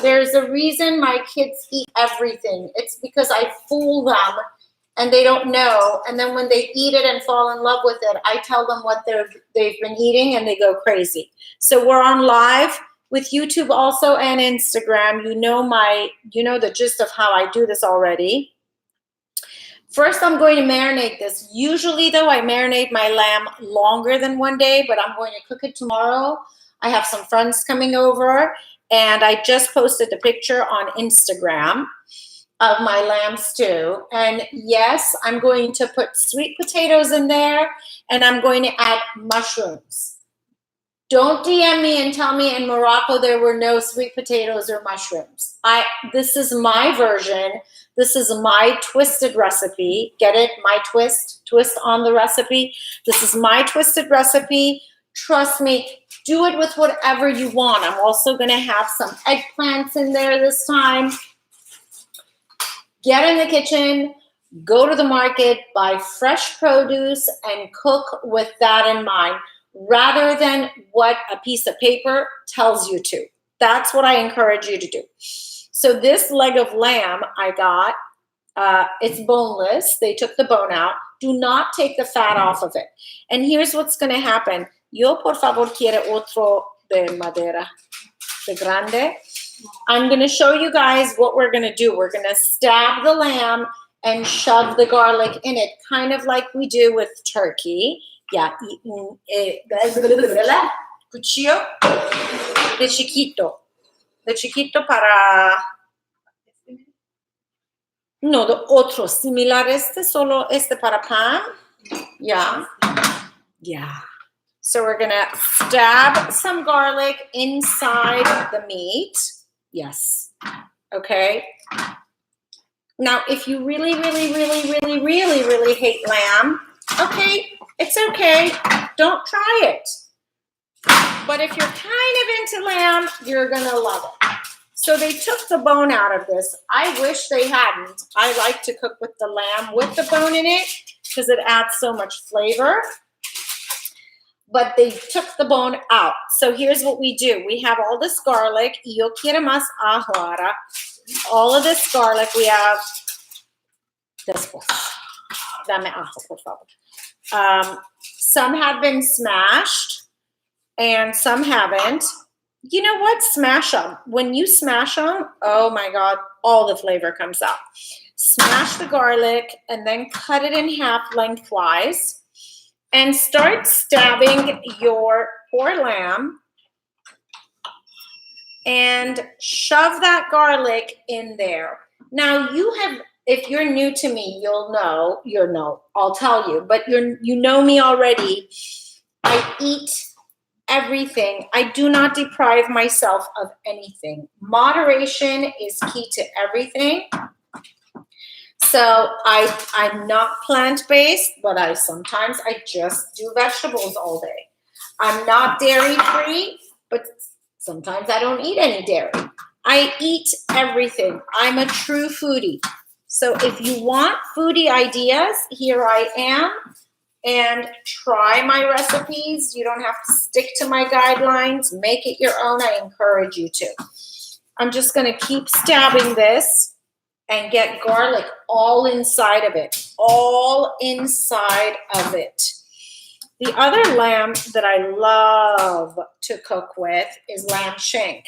There's a reason my kids eat everything. It's because I fool them and they don't know. And then when they eat it and fall in love with it, I tell them what they've been eating and they go crazy. So we're on live with YouTube also and Instagram. You know the gist of how I do this already. First, I'm going to marinate this. Usually, though, I marinate my lamb longer than one day, but I'm going to cook it tomorrow. I have some friends coming over, and I just posted a picture on Instagram of my lamb stew. And yes, I'm going to put sweet potatoes in there, and I'm going to add mushrooms. Don't DM me and tell me in Morocco there were no sweet potatoes or mushrooms. This is my version. This is my twisted recipe. Get it? My twist on the recipe. This is my twisted recipe. Trust me, do it with whatever you want. I'm also going to have some eggplants in there this time. Get in the kitchen, go to the market, buy fresh produce, and cook with that in mind, rather than what a piece of paper tells you to. That's what I encourage you to do. So this leg of lamb I got, it's boneless. They took the bone out. Do not take the fat off of it. And here's what's going to happen. Yo, por favor, quiere otro de madera, de grande. I'm going to show you guys what we're going to do. We're going to stab the lamb and shove the garlic in it, kind of like we do with turkey. Yeah, cuchillo de chiquito. De chiquito para... No, the otro, similar solo para pan. Yeah. Yeah. So we're going to stab some garlic inside the meat. Yes. Okay. Now, if you really, really, really, really, really, really hate lamb, okay, it's okay. Don't try it. But if you're kind of into lamb, you're going to love it. So they took the bone out of this. I wish they hadn't. I like to cook with the lamb with the bone in it because it adds so much flavor. But they took the bone out. So here's what we do. We have all this garlic. Yo quiero más ajo ahora. All of this garlic. We have después. Dame ajo, por favor. Some have been smashed and some haven't. You know what? Smash them. When you smash them, oh my God, all the flavor comes out. Smash the garlic and then cut it in half lengthwise and start stabbing your poor lamb and shove that garlic in there. Now if you're new to me, I'll tell you, but you know me already. I eat everything. I do not deprive myself of anything. Moderation is key to everything. So I'm not plant-based, but sometimes I just do vegetables all day. I'm not dairy-free, but sometimes I don't eat any dairy. I eat everything. I'm a true foodie. So if you want foodie ideas, here I am. And try my recipes. You don't have to stick to my guidelines. Make it your own. I encourage you to. I'm just going to keep stabbing this and get garlic all inside of it. All inside of it. The other lamb that I love to cook with is lamb shank.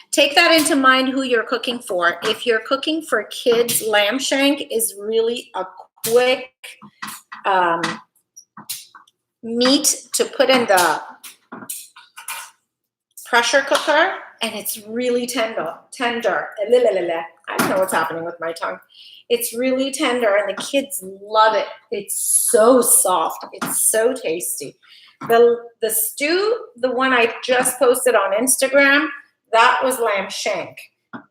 Take that into mind who you're cooking for. If you're cooking for kids, lamb shank is really a quick meat to put in the pressure cooker, and it's really tender. I don't know what's happening with my tongue. It's really tender, and the kids love it. It's so soft. It's so tasty. The stew, the one I just posted on Instagram, that was lamb shank.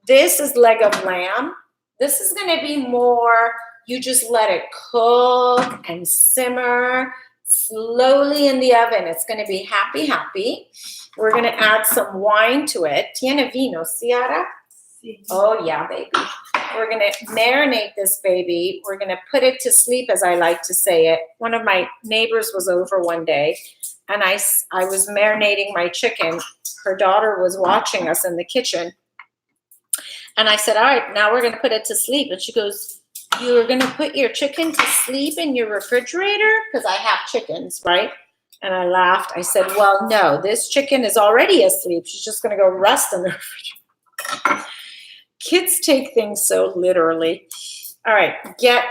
This is leg of lamb. This is going to be more... You just let it cook and simmer slowly in the oven. It's going to be happy. We're going to add some wine to it. Tiene vino, Ciara? Oh, yeah, baby. We're going to marinate this baby. We're going to put it to sleep, as I like to say it. One of my neighbors was over one day, and I was marinating my chicken. her daughter was watching us in the kitchen. And I said, all right, now we're going to put it to sleep. And she goes, you're going to put your chicken to sleep in your refrigerator? Because I have chickens, right? And I laughed. I said, well, no, this chicken is already asleep. She's just going to go rest in the refrigerator. Kids take things so literally. All right, get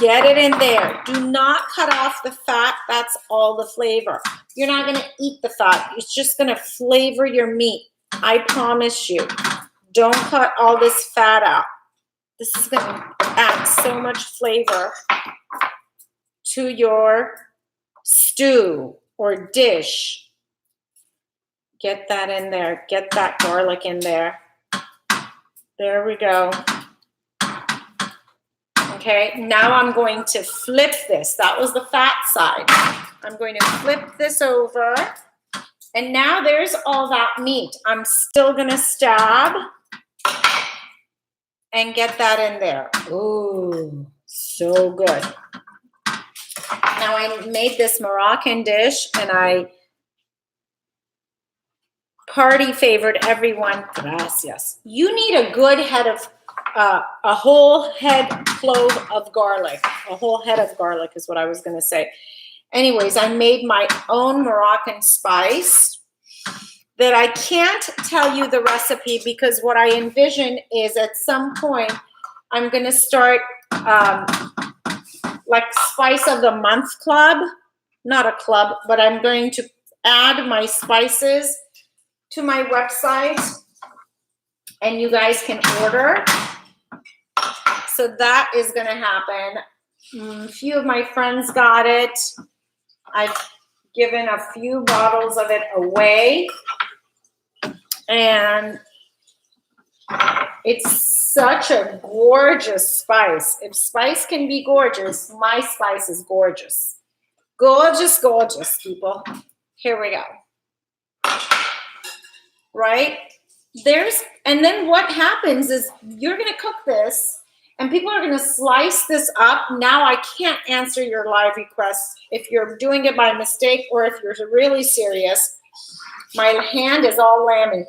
it in there. Do not cut off the fat. That's all the flavor. You're not going to eat the fat. It's just going to flavor your meat. I promise you. Don't cut all this fat out. This is going to add so much flavor to your stew or dish. Get that in there. Get that garlic in there. There we go. Okay, now I'm going to flip this. That was the fat side. I'm going to flip this over. And now there's all that meat. I'm still going to stab and get that in there. Ooh, so good. Now I made this Moroccan dish and I party favored everyone. Gracias. You need a good head of, a whole head clove of garlic. A whole head of garlic is what I was going to say. Anyways, I made my own Moroccan spice that I can't tell you the recipe because what I envision is at some point I'm going to start like Spice of the Month Club. Not a club, but I'm going to add my spices to my website and you guys can order. So that is going to happen. A few of my friends got it. I've given a few bottles of it away. And it's such a gorgeous spice. If spice can be gorgeous, my spice is gorgeous. Gorgeous, gorgeous, people. Here we go. Right? And then what happens is you're going to cook this and people are going to slice this up. Now I can't answer your live requests if you're doing it by mistake or if you're really serious. My hand is all lammy.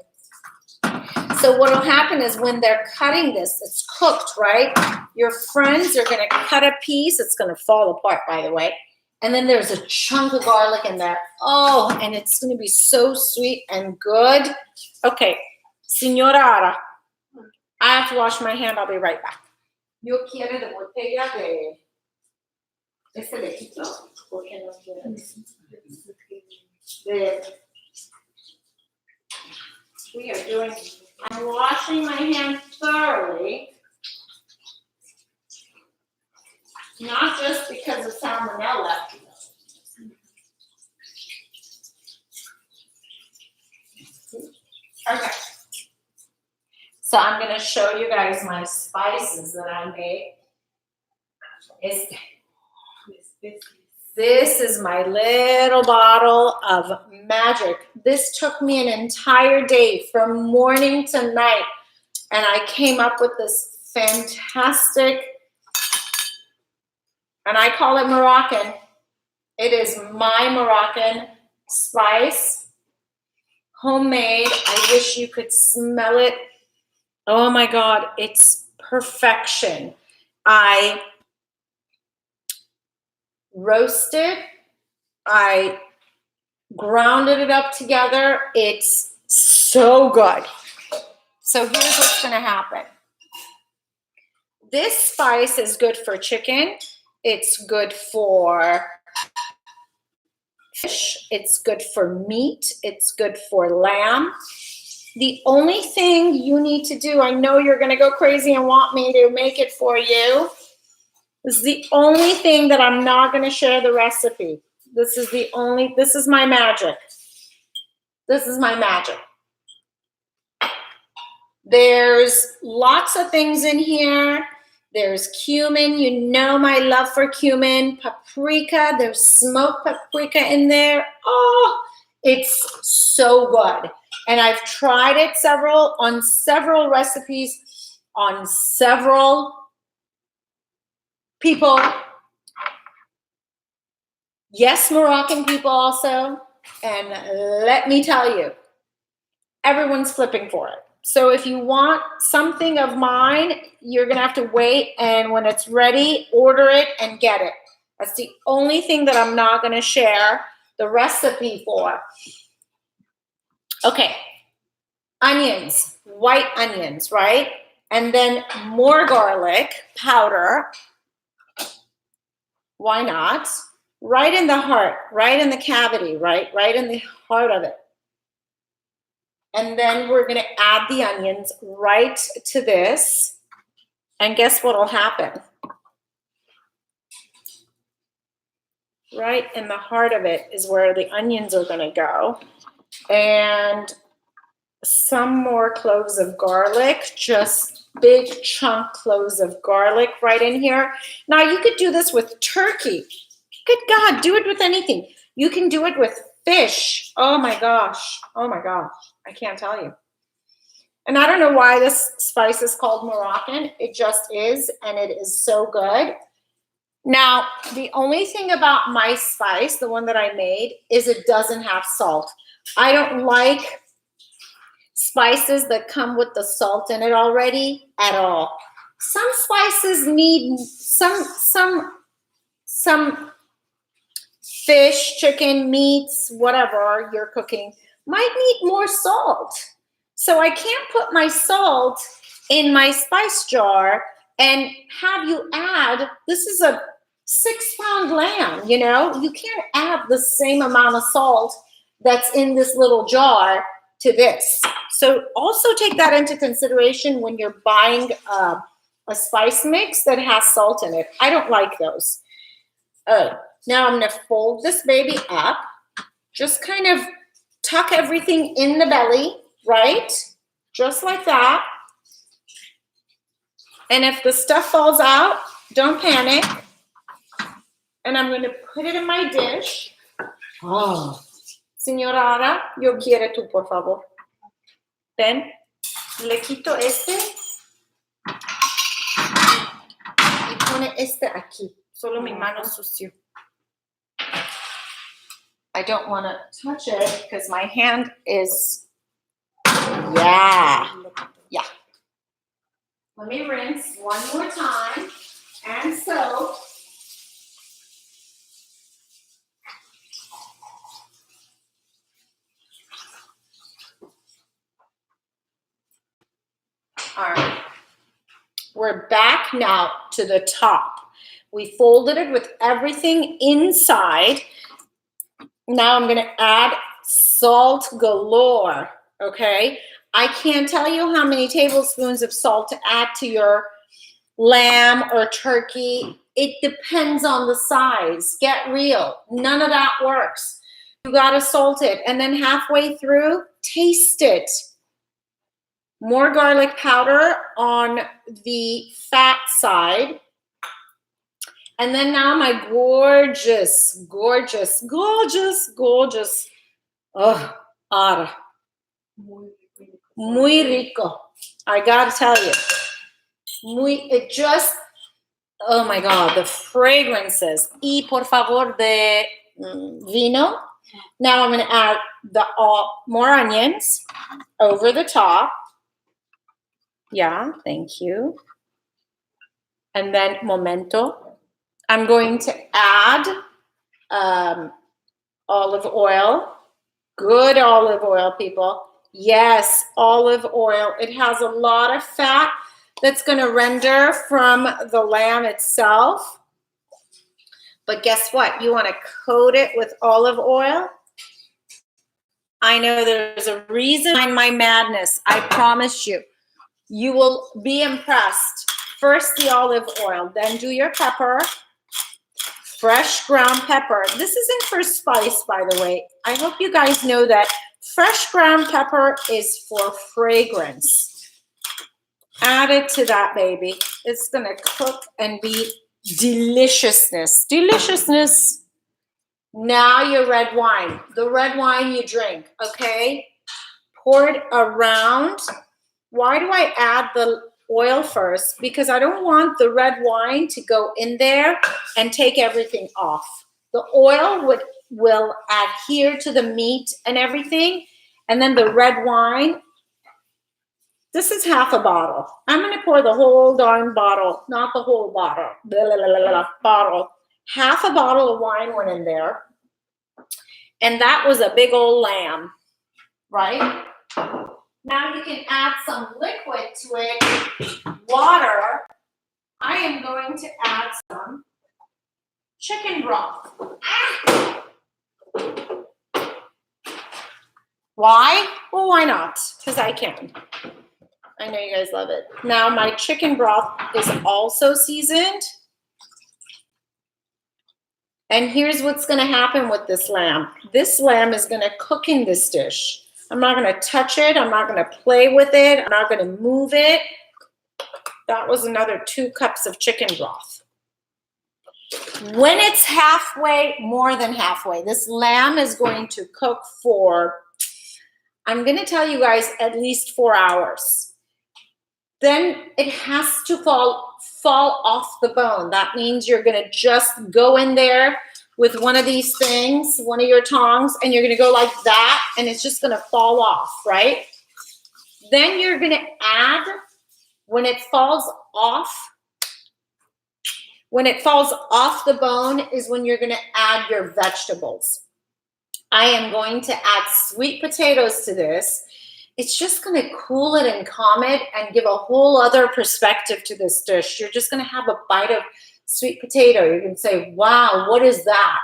So what will happen is when they're cutting this, it's cooked, right? Your friends are going to cut a piece. It's going to fall apart, by the way. And then there's a chunk of garlic in there. Oh, and it's going to be so sweet and good. Okay, Señora Ara, I have to wash my hand. I'll be right back. Yo quiero de botella de este lejito, porque no quiero de. We are doing. I'm washing my hands thoroughly, not just because of salmonella. Okay. So I'm going to show you guys my spices that I made. This is my little bottle of magic. This took me an entire day from morning to night. And I came up with this fantastic, and I call it Moroccan. It is my Moroccan spice, homemade. I wish you could smell it. Oh my God, it's perfection. I roasted, I grounded it up together. It's so good. So here's what's going to happen. This spice is good for chicken. It's good for fish. It's good for meat. It's good for lamb. The only thing you need to do, I know you're going to go crazy and want me to make it for you. This is the only thing that I'm not going to share the recipe. This is my magic. This is my magic. There's lots of things in here. There's cumin. You know my love for cumin. Paprika. There's smoked paprika in there. Oh, it's so good. And I've tried it on several recipes, on several people. Yes, Moroccan people also. And let me tell you, everyone's flipping for it. So if you want something of mine, you're going to have to wait. And when it's ready, order it and get it. That's the only thing that I'm not going to share the recipe for. Okay. Onions, white onions, right? And then more garlic powder. Why not? Right in the heart, right in the cavity, right in the heart of it. And then we're going to add the onions right to this. And guess what will happen? Right in the heart of it is where the onions are going to go. And some more cloves of garlic, just big chunk cloves of garlic right in here. Now you could do this with turkey. Good God, do it with anything. You can do it with fish. Oh my gosh. Oh my gosh. I can't tell you. And I don't know why this spice is called Moroccan. It just is, and it is so good. Now, the only thing about my spice, the one that I made, is it doesn't have salt. I don't like spices that come with the salt in it already at all. Some spices need some fish, chicken, meats, whatever you're cooking might need more salt. So I can't put my salt in my spice jar and have you add, this is a 6-pound lamb, you know, you can't add the same amount of salt that's in this little jar to this. So also take that into consideration when you're buying a spice mix that has salt in it. I don't like those. Now I'm going to fold this baby up. Just kind of tuck everything in the belly, right? Just like that. And if the stuff falls out, don't panic. And I'm going to put it in my dish. Oh. Señora, yo quiero tú, por favor. Ven, le quito este y pone este aquí. Solo mi mano sucio. I don't want to touch it because my hand is, yeah. Let me rinse one more time and soak. All right, we're back now to the top. We folded it with everything inside. Now I'm going to add salt galore, okay? I can't tell you how many tablespoons of salt to add to your lamb or turkey. It depends on the size. Get real. None of that works. You got to salt it. And then halfway through, taste it. More garlic powder on the fat side. And then now my gorgeous, gorgeous, gorgeous, gorgeous, oh, ara. Muy rico. I gotta tell you. It just, oh my God, the fragrances. Y por favor de vino. Now I'm gonna add more onions over the top. Yeah, thank you. And then momento. I'm going to add olive oil. Good olive oil, people. Yes, olive oil. It has a lot of fat that's going to render from the lamb itself. But guess what? You want to coat it with olive oil. I know there's a reason behind my madness. I promise you. You will be impressed. First the olive oil, then do your pepper. Fresh ground pepper. This isn't for spice, by the way. I hope you guys know that fresh ground pepper is for fragrance. Add it to that, baby. It's going to cook and be deliciousness. Deliciousness. Now your red wine. The red wine you drink, okay? Pour it around. Why do I add the oil first? Because I don't want the red wine to go in there and take everything off. The oil would will adhere to the meat and everything. And then the red wine, this is half a bottle. I'm going to pour the whole darn bottle, not the whole bottle, bottle. Half a bottle of wine went in there. And that was a big old lamb, right? Now you can add some liquid to it, water. I am going to add some chicken broth. Why? Well, why not? Because I can. I know you guys love it. Now my chicken broth is also seasoned. And here's what's going to happen with this lamb. This lamb is going to cook in this dish. I'm not going to touch it. I'm not going to play with it. I'm not going to move it. That was another 2 cups of chicken broth. When it's halfway, more than halfway, this lamb is going to cook for, I'm going to tell you guys, at least 4 hours. Then it has to fall off the bone. That means you're going to just go in there with one of these things, one of your tongs, and you're going to go like that, and it's just going to fall off, right? Then you're going to add, when it falls off the bone is when you're going to add your vegetables. I am going to add sweet potatoes to this. It's just going to cool it and calm it and give a whole other perspective to this dish. You're just going to have a bite of sweet potato. You're going to say, wow, what is that?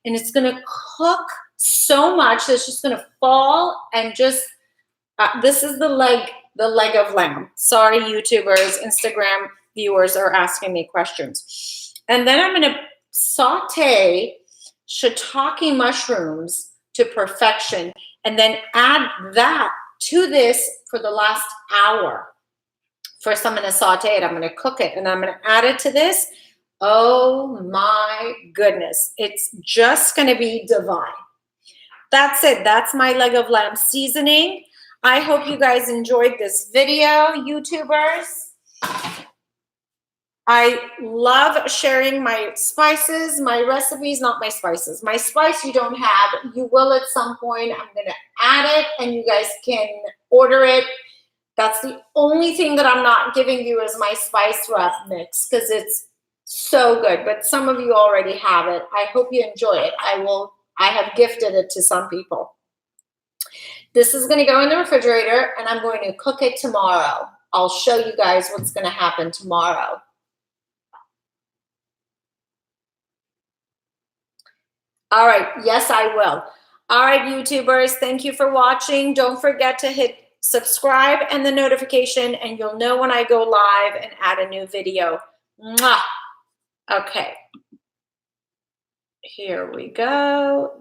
And it's going to cook so much that it's just going to fall and just, this is the leg of lamb. Sorry, YouTubers, Instagram viewers are asking me questions. And then I'm going to saute shiitake mushrooms to perfection and then add that to this for the last hour. First, I'm going to saute it. I'm going to cook it, and I'm going to add it to this. Oh my goodness. It's just going to be divine. That's it. That's my leg of lamb seasoning. I hope you guys enjoyed this video, YouTubers. I love sharing my spices, my recipes, not my spices. My spice you don't have, you will at some point. I'm going to add it and you guys can order it. That's the only thing that I'm not giving you is my spice wrap mix because it's so good. But some of you already have it. I hope you enjoy it. I have gifted it to some people. This is going to go in the refrigerator and I'm going to cook it tomorrow. I'll show you guys what's going to happen tomorrow. All right. Yes, I will. All right, YouTubers. Thank you for watching. Don't forget to hit subscribe and the notification, and you'll know when I go live and add a new video. Mwah. Okay. Here we go.